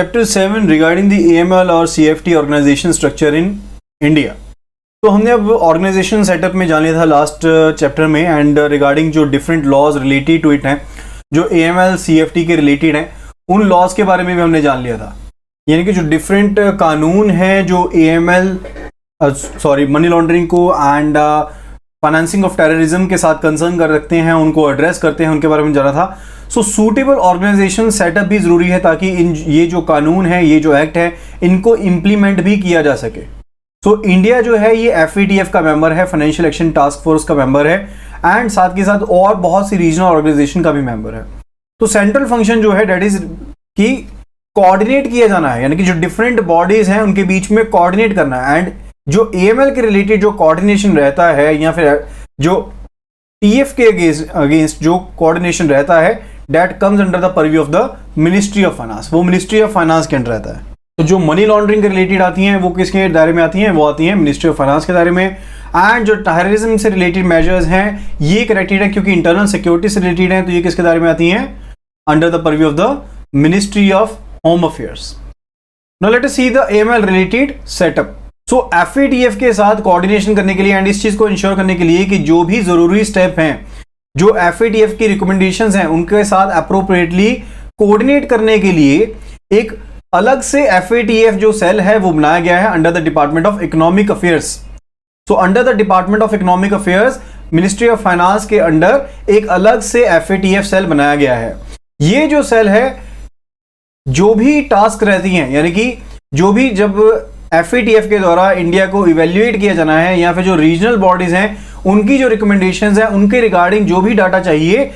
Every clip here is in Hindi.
चैप्टर 7 रिगार्डिंग द AML और CFT organisation structure in India. तो हमने अब ऑर्गेनाइजेशन सेटअप में जान लिया था लास्ट चैप्टर में, एंड रिगार्डिंग जो different laws related to it हैं, जो AML CFT के रिलेटेड हैं, उन लॉज के बारे में भी हमने जान लिया था। यानी कि जो डिफरेंट कानून हैं जो मनी लॉन्ड्रिंग को एंड फाइनेंसिंग ऑफ टेररिज्म के साथ कंसर्न कर रखते हैं, उनको एड्रेस करते हैं, उनके बारे में जाना था। सो सूटेबल ऑर्गेनाइजेशन सेटअप भी ज़रूरी है ताकि ये जो कानून है, ये जो एक्ट है, इनको इम्प्लीमेंट भी किया जा सके। सो इंडिया जो है ये FATF का मेंबर है, फाइनेंशियल एक्शन टास्क फोर्स का मेंबर है, एंड साथ के साथ और बहुत सी रीजनल ऑर्गेनाइजेशन का भी मेंबर है। तो सेंट्रल फंक्शन जो है डेट इज कि कोऑर्डिनेट किया जाना है, यानी कि जो डिफरेंट बॉडीज हैं उनके बीच में कोऑर्डिनेट करना है। एंड जो AML के रिलेटेड जो कोऑर्डिनेशन रहता है, या फिर जो TF के अगेंस्ट जो कोऑर्डिनेशन रहता है, that comes under the purview of the ministry of finance. वो मिनिस्ट्री ऑफ फाइनेंस के अंडर रहता है। तो जो मनी लॉन्ड्रिंग के रिलेटेड आती हैं वो किसके दायरे में आती हैं? वो आती हैं मिनिस्ट्री ऑफ फाइनेंस के दायरे में। एंड जो टेररिज्म से रिलेटेड मेजर्स हैं ये कनेक्टेड है क्योंकि इंटरनल सिक्योरिटी से रिलेटेड है, तो ये किसके दायरे में आती हैं? Under the purview of the ministry of home affairs. Now let us see the AML related setup. So FATF के साथ कोऑर्डिनेशन करने के लिए एंड इस चीज को इंश्योर करने के लिए कि जो भी जरूरी स्टेप हैं, जो FATF की रिकमेंडेशंस हैं, उनके साथ अप्रोप्रिएटली कोऑर्डिनेट करने के लिए एक अलग से FATF जो सेल है वो बनाया गया है under the department of economic affairs. So under the department of economic affairs, ministry of finance के अंडर एक अलग से FATF सेल बनाया गया है। ये जो सेल है, जो भी टास्क रहती हैं, यानी कि जो भी जब FATF के द्वारा इंडिया को इवेल्युएट किया जाना है, या फिर जो रीजनल बॉडीज हैं उनकी जो रिकमेंडेशंस हैं, उनके रिगार्डिंग जो भी डाटा चाहिए,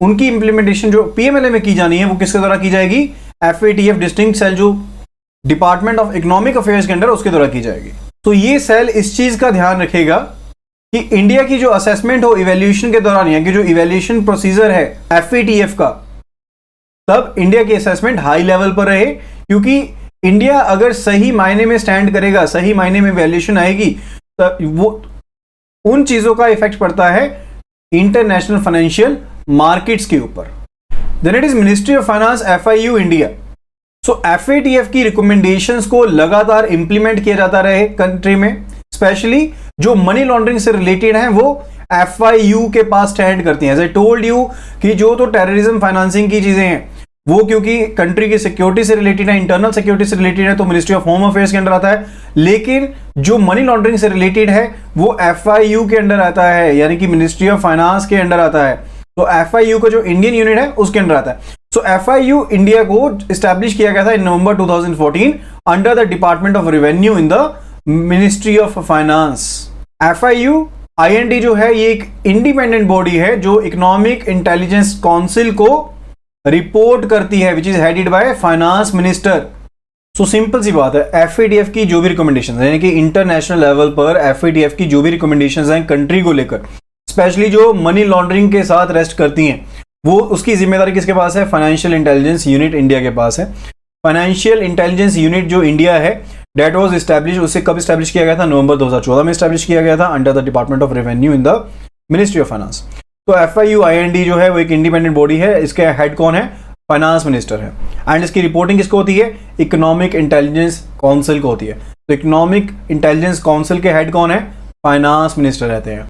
उनकी इंप्लीमेंटेशन जो PMLA में की जानी है वो किसके द्वारा की जाएगी? FATF डिस्टिंक्ट सेल जो डिपार्टमेंट ऑफ इकोनॉमिक अफेयर्स के अंडर उसके द्वारा की जाएगी। तो ये सेल इस चीज का ध्यान रखेगा कि इंडिया की जो असेसमेंट हो इवेल्यूएशन के दौरान, या कि जो इवेल्यूएशन प्रोसीजर है FATF का, तब इंडिया की असेसमेंट हाई लेवल पर रहे। क्योंकि इंडिया अगर सही मायने में स्टैंड करेगा, सही मायने में वैल्यूएशन आएगी, तो वो उन चीजों का इफेक्ट पड़ता है इंटरनेशनल फाइनेंशियल मार्केट्स के ऊपर। Then it is ministry of finance FIU इंडिया। सो FATF की रिकमेंडेशंस को लगातार इंप्लीमेंट किया जाता रहे कंट्री में, स्पेशली जो मनी लॉन्ड्रिंग से रिलेटेड है वो FIU के पास स्टैंड करती हैं। एज आई टोल्ड यू कि जो तो टेररिज्म फाइनेंसिंग की चीजें हैं वो क्योंकि कंट्री की सिक्योरिटी से रिलेटेड है, इंटरनल सिक्योरिटी से रिलेटेड है, तो मिनिस्ट्री ऑफ होम अफेयर्स के अंडर आता है। लेकिन जो मनी लॉन्ड्रिंग से रिलेटेड है वो FIU के अंडर आता है, यानी कि मिनिस्ट्री ऑफ फाइनेंस के अंडर आता है। तो FIU का जो इंडियन यूनिट है उसके अंडर आता है। सो FIU इंडिया को एस्टैब्लिश किया गया था इन नवंबर 2014 under the department of revenue in the ministry of finance. FIU IND जो है ये एक इंडिपेंडेंट बॉडी है जो इकोनॉमिक इंटेलिजेंस काउंसिल को रिपोर्ट करती है, which is headed by finance minister. So simple सी बात है, FATF की जो भी रिकमेंडेशन है, यानी कि इंटरनेशनल लेवल पर FATF की जो भी रिकमेंडेशन हैं कंट्री को लेकर, स्पेशली जो मनी लॉन्ड्रिंग के साथ रेस्ट करती हैं, वो उसकी जिम्मेदारी किसके पास है? फाइनेंशियल इंटेलिजेंस यूनिट इंडिया के पास है। फाइनेंशियल इंटेलिजेंस यूनिट जो इंडिया है, डेट वाज एस्टैब्लिश, उससे कब एस्टैब्लिश किया गया था? नवंबर 2014 में एस्टैब्लिश किया गया था under the department of revenue in the ministry of finance. तो FIU IND जो है वो एक इंडिपेंडेंट बॉडी है। इसके हेड कौन है? फाइनेंस मिनिस्टर है। एंड इसकी रिपोर्टिंग किसको होती है? इकोनॉमिक इंटेलिजेंस काउंसिल को होती है। तो इकोनॉमिक इंटेलिजेंस काउंसिल के हेड कौन है? फाइनेंस मिनिस्टर रहते हैं।